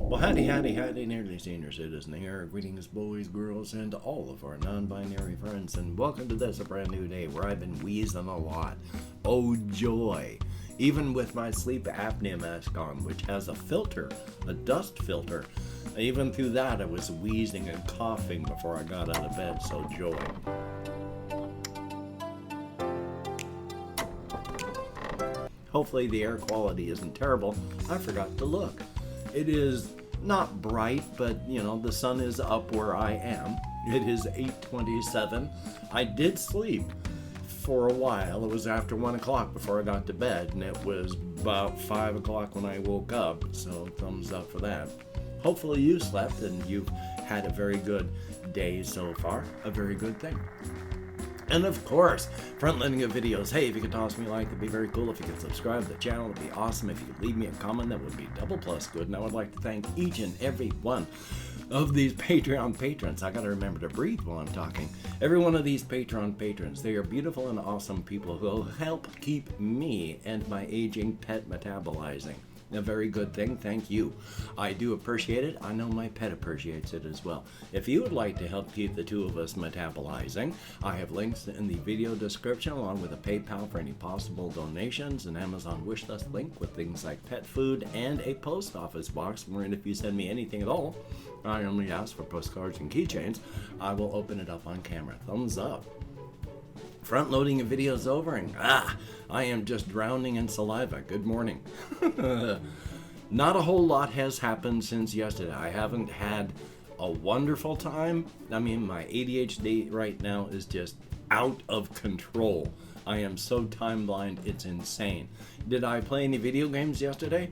Well, howdy, nearly senior citizen here. Greetings, boys, girls, and all of our non-binary friends, and welcome to this, a brand new day where I've been wheezing a lot. Oh, joy. Even with my sleep apnea mask on, which has a filter, a dust filter, even through that I was wheezing and coughing before I got out of bed, so joy. Hopefully the air quality isn't terrible. I forgot to look. It is not bright, but you know, the sun is up where I am. It is 8:27. I did sleep for a while. It was after 1 o'clock before I got to bed, and it was about 5 o'clock when I woke up, so thumbs up for that. Hopefully you slept and you've had a very good day so far. A very good thing. And of course, front-loading of videos. Hey, if you could toss me a like, that'd be very cool. If you could subscribe to the channel, it'd be awesome. If you could leave me a comment, that would be double plus good. And I would like to thank each and every one of these Patreon patrons. I gotta remember to breathe while I'm talking. Every one of these Patreon patrons, they are beautiful and awesome people who will help keep me and my aging pet metabolizing. A very good thing. Thank you. I do appreciate it. I know my pet appreciates it as well. If you would like to help keep the two of us metabolizing, I have links in the video description along with a PayPal for any possible donations, an Amazon wishlist link with things like pet food, and a post office box wherein if you send me anything at all, I only ask for postcards and keychains, I will open it up on camera. Thumbs up. Front loading of videos over, and I am just drowning in saliva. Good morning. Not a whole lot has happened since yesterday. I haven't had a wonderful time. I mean, my ADHD right now is just out of control. I am so time blind, it's insane. Did I play any video games yesterday?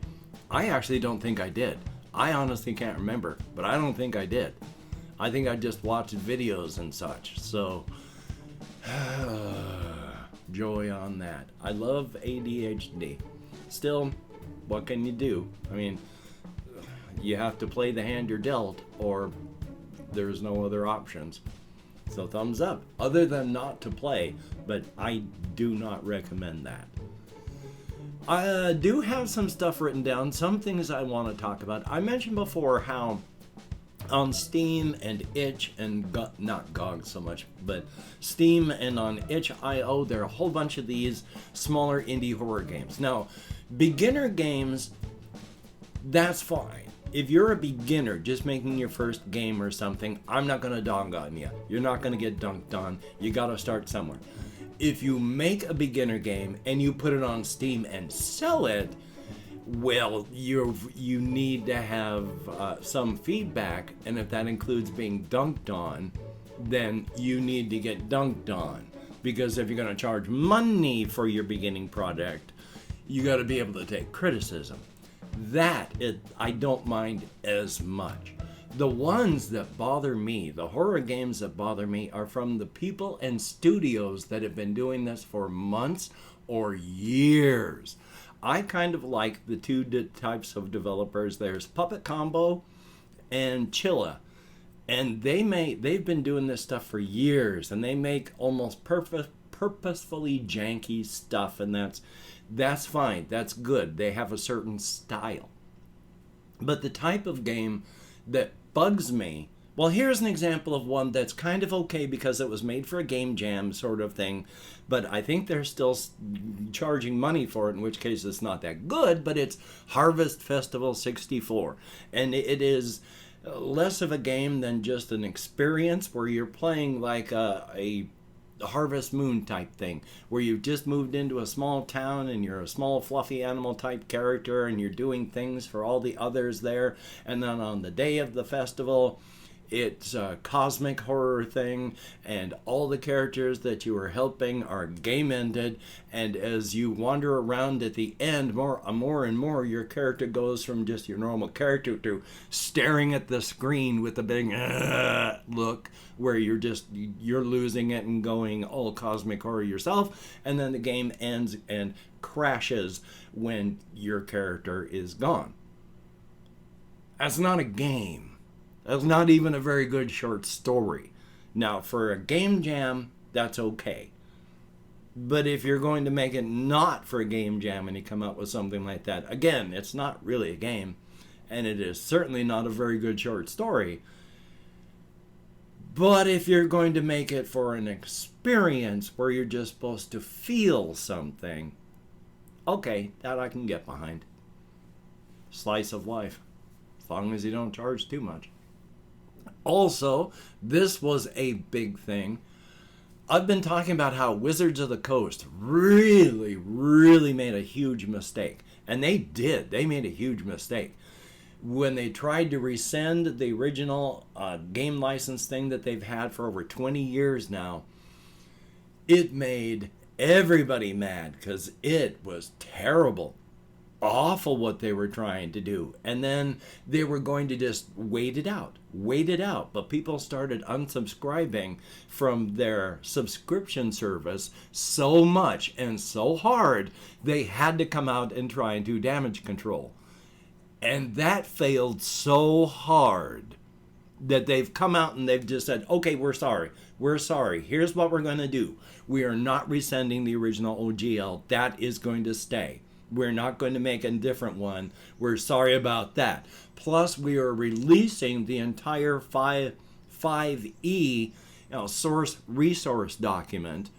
I actually don't think I did. I honestly can't remember, but I don't think I did. I think I just watched videos and such, so joy on that. I love ADHD. Still, what can you do? I mean, you have to play the hand you're dealt, or there's no other options. So thumbs up. Other than not to play, but I do not recommend that. I do have some stuff written down, some things I want to talk about. I mentioned before how on Steam and Itch and not GOG so much, but Steam and on itch.io, there are a whole bunch of these smaller indie horror games. Now, beginner games, that's fine. If you're a beginner just making your first game or something, I'm not going to dog on you. You're not going to get dunked on. You got to start somewhere. If you make a beginner game and you put it on Steam and sell it, well, you need to have some feedback, and if that includes being dunked on, then you need to get dunked on. Because if you're going to charge money for your beginning product, you got to be able to take criticism. I don't mind as much. The ones that bother me, the horror games that bother me, are from the people and studios that have been doing this for months or years. I kind of like the two types of developers. There's Puppet Combo and Chilla, and they've been doing this stuff for years, and they make almost purposefully janky stuff, and that's fine. That's good. They have a certain style. But the type of game that bugs me, well, here's an example of one that's kind of okay because it was made for a game jam sort of thing, but I think they're still charging money for it, in which case it's not that good, but it's Harvest Festival 64. And it is less of a game than just an experience where you're playing like a Harvest Moon type thing, where you've just moved into a small town and you're a small fluffy animal type character and you're doing things for all the others there, and then on the day of the festival, it's a cosmic horror thing, and all the characters that you are helping are game-ended, and as you wander around at the end, more and more, your character goes from just your normal character to staring at the screen with a big look, where you're losing it and going all cosmic horror yourself, and then the game ends and crashes when your character is gone. That's not a game. That's not even a very good short story. Now, for a game jam, that's okay. But if you're going to make it not for a game jam and you come up with something like that, again, it's not really a game. and it is certainly not a very good short story. But if you're going to make it for an experience where you're just supposed to feel something, okay, that I can get behind. Slice of life, as long as you don't charge too much. Also, this was a big thing. I've been talking about how Wizards of the Coast really made a huge mistake. And they did. They made a huge mistake. When they tried to rescind the original game license thing that they've had for over 20 years now, it made everybody mad because it was terrible. Awful what they were trying to do. And then they were going to just wait it out. But people started unsubscribing from their subscription service so much and so hard, they had to come out and try and do damage control. And that failed so hard that they've come out and they've just said, okay, we're sorry. Here's what we're going to do. We are not rescinding the original OGL. That is going to stay. We're not going to make a different one. We're sorry about that. Plus, we are releasing the entire 5E source resource document,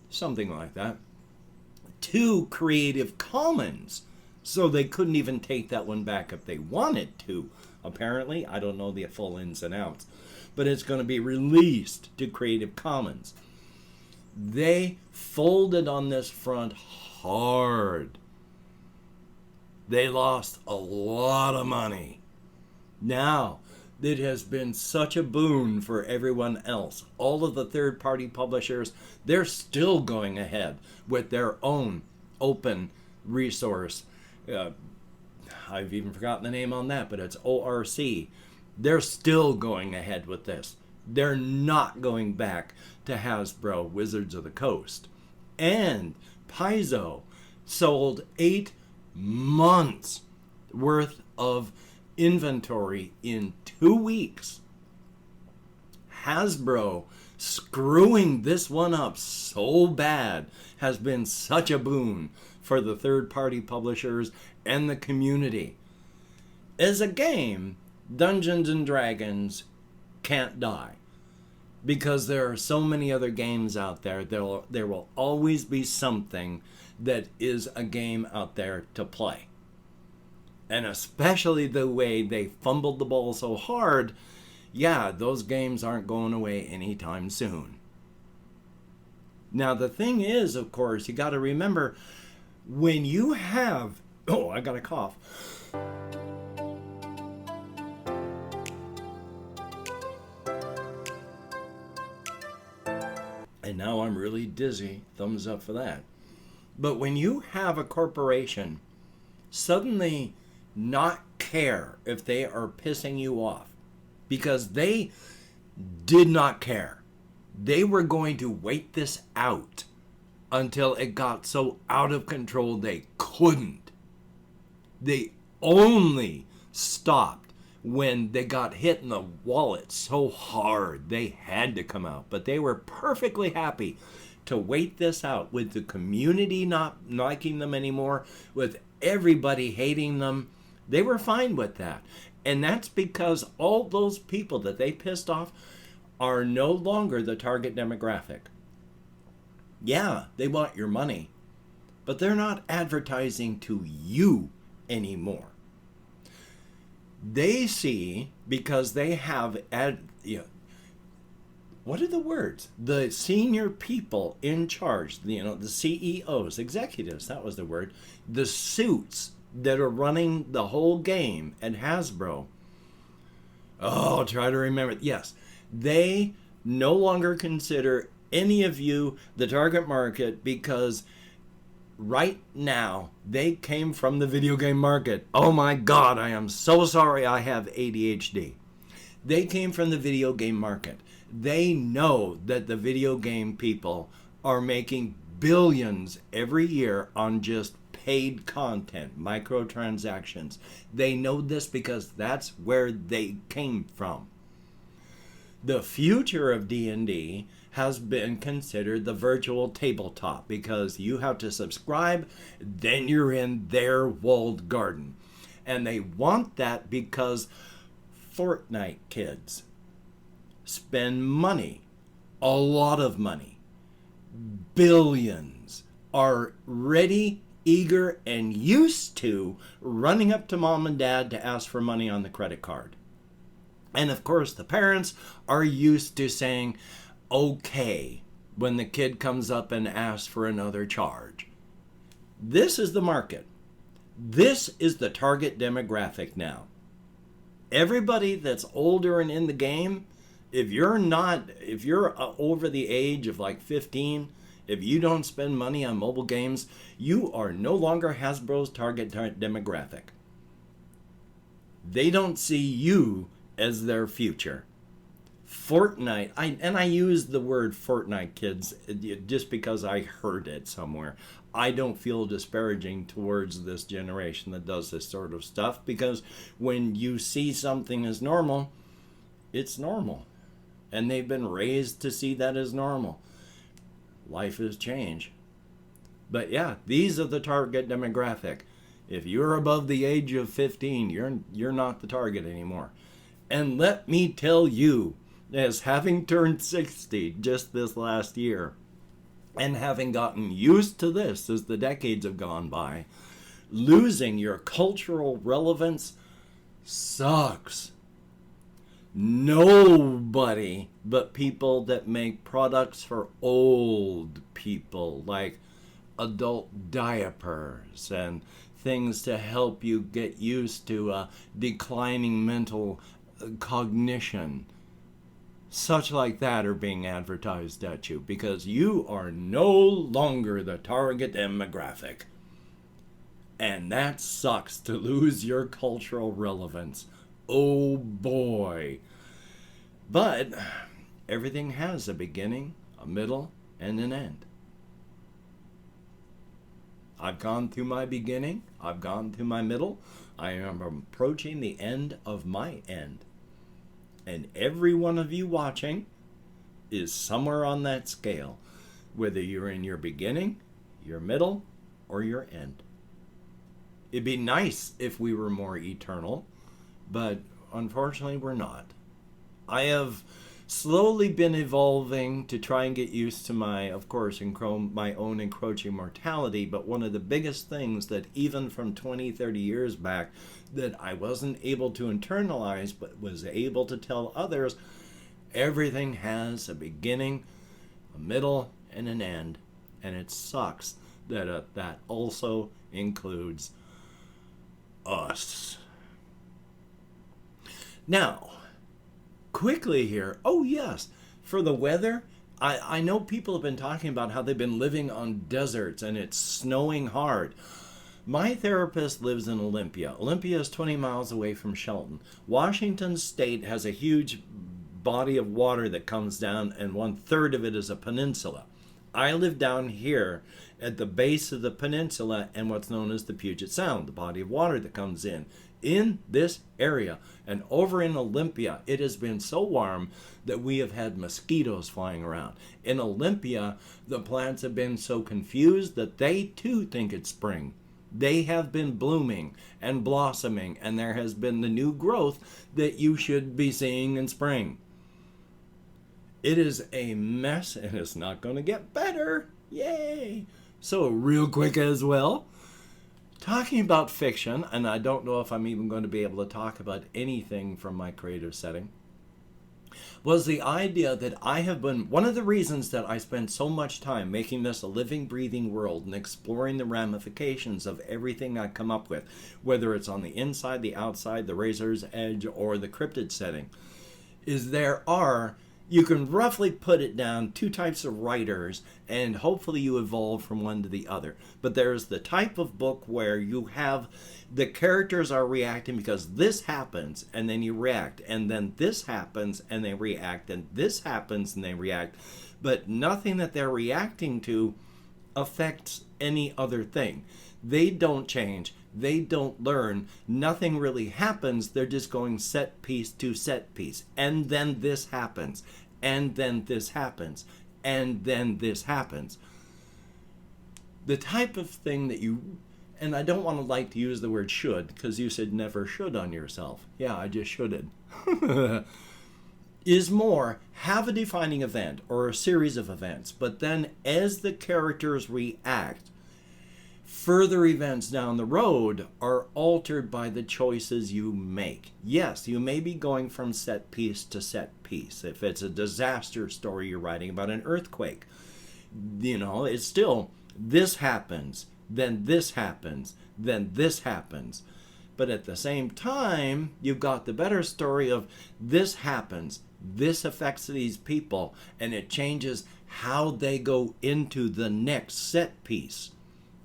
something like that, to Creative Commons. So they couldn't even take that one back if they wanted to. Apparently, I don't know the full ins and outs. But it's going to be released to Creative Commons. They folded on this front hard. They lost a lot of money. Now, it has been such a boon for everyone else. All of the third-party publishers, they're still going ahead with their own open resource. I've even forgotten the name on that, but it's ORC. They're still going ahead with this. They're not going back to Hasbro Wizards of the Coast. And Paizo sold 8 months worth of inventory in 2 weeks. Hasbro screwing this one up so bad has been such a boon for the third-party publishers and the community. As a game, Dungeons and Dragons can't die because there are so many other games out there. There will always be something that is a game out there to play. And especially the way they fumbled the ball so hard, yeah, those games aren't going away anytime soon. Now, the thing is, of course, you got to remember, when you have... Oh, I got a cough. And now I'm really dizzy. Thumbs up for that. But when you have a corporation suddenly not care if they are pissing you off, because they did not care. They were going to wait this out until it got so out of control they couldn't. They only stopped when they got hit in the wallet so hard they had to come out. But they were perfectly happy to wait this out, with the community not liking them anymore, with everybody hating them. They were fine with that. And that's because all those people that they pissed off are no longer the target demographic. Yeah, they want your money, but they're not advertising to you anymore. They see, because they have what are the words? The senior people in charge, the CEOs, executives, that was the word, the suits that are running the whole game at Hasbro. Oh, try to remember. Yes, they no longer consider any of you the target market, because right now they came from the video game market. Oh my God, I am so sorry I have ADHD. They came from the video game market. They know that the video game people are making billions every year on just paid content, microtransactions. They know this because that's where they came from. The future of D&D has been considered the virtual tabletop, because you have to subscribe, then you're in their walled garden. And they want that because Fortnite kids spend money, a lot of money, billions, are ready, eager, and used to running up to mom and dad to ask for money on the credit card. And of course, the parents are used to saying, okay, when the kid comes up and asks for another charge. This is the market. This is the target demographic now. Everybody that's older and in the game, if you're over the age of like 15, if you don't spend money on mobile games, you are no longer Hasbro's target demographic. They don't see you as their future. Fortnite, I use the word Fortnite kids just because I heard it somewhere. I don't feel disparaging towards this generation that does this sort of stuff, because when you see something as normal, it's normal. And they've been raised to see that as normal. Life has changed. But yeah, these are the target demographic. If you're above the age of 15, you're not the target anymore. And let me tell you, as having turned 60 just this last year, and having gotten used to this as the decades have gone by, losing your cultural relevance sucks. Nobody but people that make products for old people, like adult diapers and things to help you get used to declining mental cognition, such like that, are being advertised at you, because you are no longer the target demographic. And that sucks, to lose your cultural relevance. Oh boy. But everything has a beginning, a middle, and an end. I've gone through my beginning, I've gone through my middle, I am approaching the end of my end. And every one of you watching is somewhere on that scale, whether you're in your beginning, your middle, or your end. It'd be nice if we were more eternal, but unfortunately we're not. I have slowly been evolving to try and get used to my own encroaching mortality, but one of the biggest things that even from 20, 30 years back that I wasn't able to internalize but was able to tell others, everything has a beginning, a middle, and an end, and it sucks that that also includes us. Now, quickly here, oh yes, for the weather, I know people have been talking about how they've been living on deserts and it's snowing hard. My therapist lives in Olympia. Olympia is 20 miles away from Shelton. Washington State has a huge body of water that comes down, and 1/3 of it is a peninsula. I live down here at the base of the peninsula and what's known as the Puget Sound, the body of water that comes in this area. And over in Olympia, it has been so warm that we have had mosquitoes flying around. In Olympia, the plants have been so confused that they too think it's spring. They have been blooming and blossoming, and there has been the new growth that you should be seeing in spring. It is a mess, and it's not going to get better. Yay! So real quick as well, talking about fiction, and I don't know if I'm even going to be able to talk about anything from my creative setting, was the idea that I have been, one of the reasons that I spend so much time making this a living, breathing world and exploring the ramifications of everything I come up with, whether it's on the inside, the outside, the razor's edge, or the cryptid setting, is you can roughly put it down, two types of writers, and hopefully you evolve from one to the other. But there's the type of book where you have the characters are reacting because this happens, and then you react, and then this happens, and they react, and this happens, and they react. But nothing that they're reacting to affects any other thing. They don't change. They don't learn. Nothing really happens. They're just going set piece to set piece. And then this happens. And then this happens. And then this happens. The type of thing that you... and I don't want to like to use the word should, because you said never should on yourself. Yeah, I just shoulded. Is more, have a defining event or a series of events, but then as the characters react, further events down the road are altered by the choices you make. Yes, you may be going from set piece to set piece. If it's a disaster story you're writing about an earthquake, it's still this happens, then this happens, then this happens. But at the same time, you've got the better story of this happens, this affects these people, and it changes how they go into the next set piece.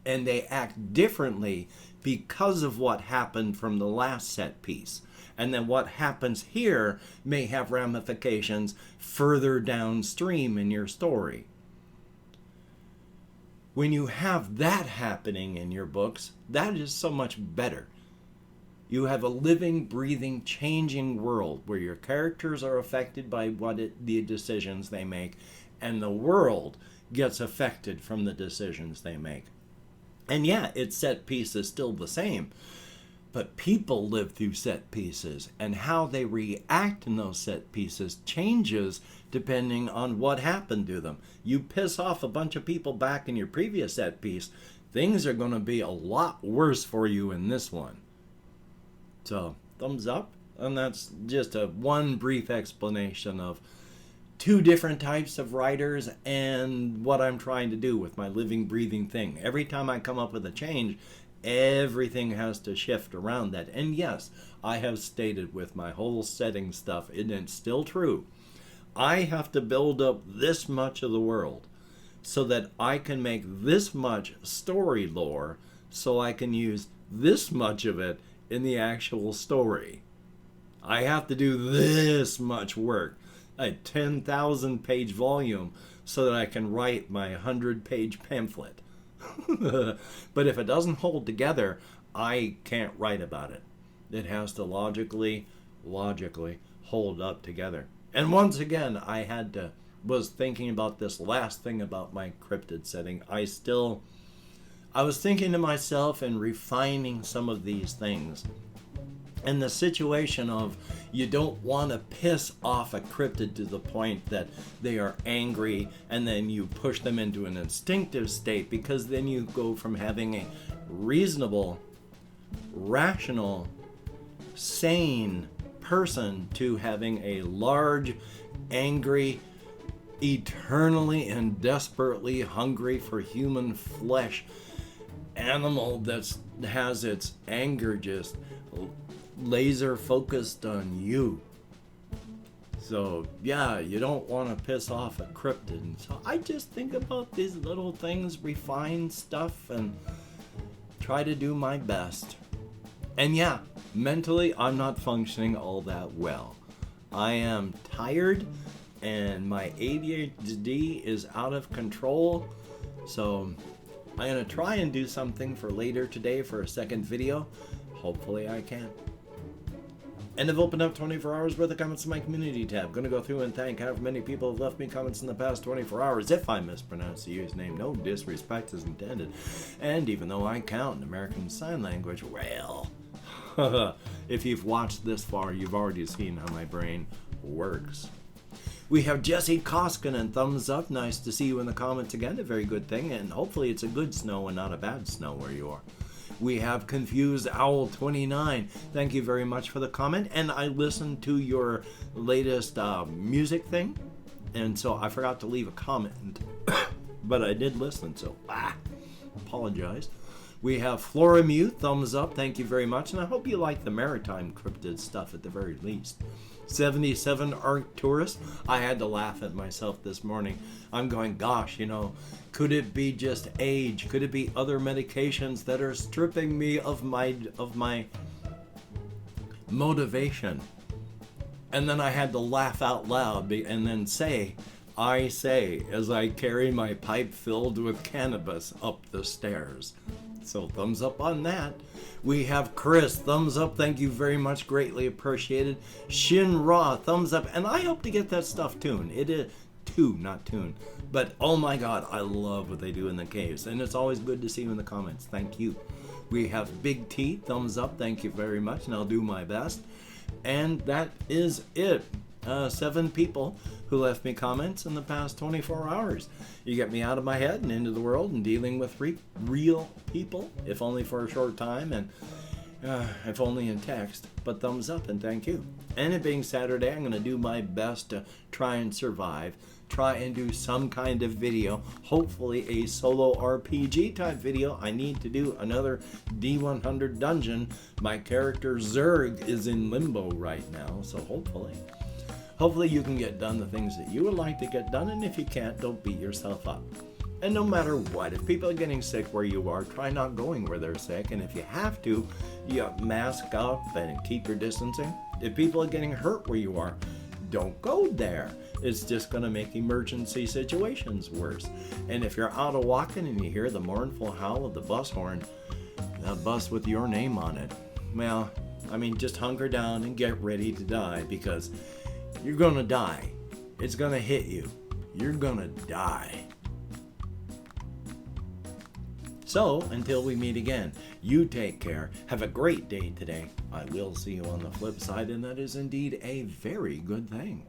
And they act differently because of what happened from the last set piece. And then what happens here may have ramifications further downstream in your story. When you have that happening in your books, that is so much better. You have a living, breathing, changing world where your characters are affected by the decisions they make, and the world gets affected from the decisions they make. And yeah, its set piece is still the same, but people live through set pieces, and how they react in those set pieces changes depending on what happened to them. You piss off a bunch of people back in your previous set piece, things are going to be a lot worse for you in this one. So, thumbs up, and that's just one brief explanation of two different types of writers and what I'm trying to do with my living, breathing thing. Every time I come up with a change, everything has to shift around that. And yes, I have stated with my whole setting stuff, and it's still true, I have to build up this much of the world so that I can make this much story lore so I can use this much of it in the actual story. I have to do this much work, a 10,000 page volume, so that I can write my 100-page pamphlet. But if it doesn't hold together, I can't write about it. It has to logically hold up together. And once again, was thinking about this last thing about my cryptid setting. I was thinking to myself and refining some of these things. And the situation of you don't want to piss off a cryptid to the point that they are angry and then you push them into an instinctive state, because then you go from having a reasonable, rational, sane person to having a large, angry, eternally and desperately hungry for human flesh animal that has its anger just laser focused on you. So yeah, you don't want to piss off a cryptid. So I just think about these little things, refine stuff, and try to do my best. And yeah, mentally I'm not functioning all that well. I am tired and my ADHD is out of control. So I'm going to try and do something for later today for a second video. Hopefully I can. And I've opened up 24 hours worth of comments in my community tab. Going to go through and thank however many people have left me comments in the past 24 hours. If I mispronounce the username, no disrespect is intended. And even though I count in American Sign Language, well, if you've watched this far, you've already seen how my brain works. We have Jesse Koskinen, thumbs up. Nice to see you in the comments again. A very good thing. And hopefully it's a good snow and not a bad snow where you are. We have Confused Owl 29. Thank you very much for the comment. And I listened to your latest music thing. And so I forgot to leave a comment. But I did listen, so apologize. We have Flora Mute, thumbs up. Thank you very much. And I hope you like the maritime cryptid stuff at the very least. 77 Arc Tourist. I had to laugh at myself this morning. I'm going, gosh, could it be just age? Could it be other medications that are stripping me of my motivation? And then I had to laugh out loud and then I say as I carry my pipe filled with cannabis up the stairs. So thumbs up on that. We have Chris, thumbs up, thank you very much, greatly appreciated. Shin Ra, thumbs up, and I hope to get that stuff tuned. It is not tuned, but oh my god, I love what they do in the caves, and it's always good to see you in the comments. Thank you. We have Big T, thumbs up, thank you very much, and I'll do my best. And that is it. 7 people who left me comments in the past 24 hours. You get me out of my head and into the world and dealing with real people, if only for a short time, and if only in text, but thumbs up and thank you. And it being Saturday, I'm going to do my best to try and survive, try and do some kind of video, hopefully a solo RPG type video. I need to do another D100 dungeon. My character Zerg is in limbo right now, so hopefully you can get done the things that you would like to get done, and if you can't, don't beat yourself up. And no matter what, if people are getting sick where you are, try not going where they're sick, and if you have to, you mask up and keep your distancing. If people are getting hurt where you are, don't go there. It's just going to make emergency situations worse. And if you're out walking and you hear the mournful howl of the bus horn, the bus with your name on it, well, I mean, just hunker down and get ready to die, because you're going to die. It's going to hit you. You're going to die. So, until we meet again, you take care. Have a great day today. I will see you on the flip side, and that is indeed a very good thing.